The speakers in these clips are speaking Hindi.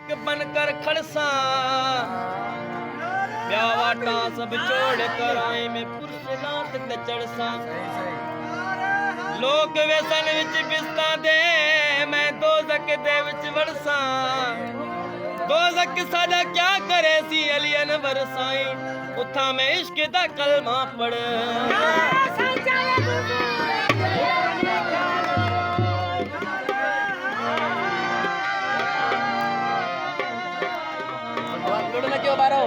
एक बनकर खड़सा ब्यावाटा सब छोड़ कर आए मैं पुरसलात ते चढ़सा लोग व्यसन विच बिस्ता दे मैं दोज़ख दे विच वड़सा दोज़ख सादा क्या करे सी अली अनवर साईं उथा मैं इश्क दा कलमा पढ़ क्यों बारो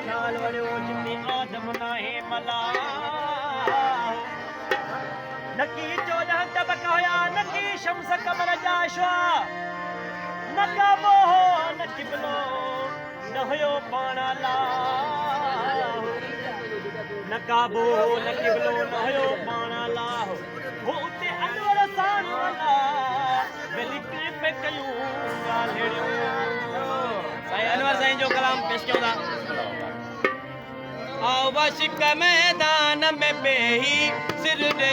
ख्याल वड़ो जितने आदम नाहे मला नकी 14 तबक होया नकी शम्स कमर जाशवा नका मोह न किबलो न होयो पाना ला नका मोह न किबलो न होयो पाना ला वो उते अनवर सान वाला वेलिक्री पे कयूं गालेड़ो साईं अनवर साईं जो कलाम पेश क्यों था आवश्यक मैदान में बेही सिर दे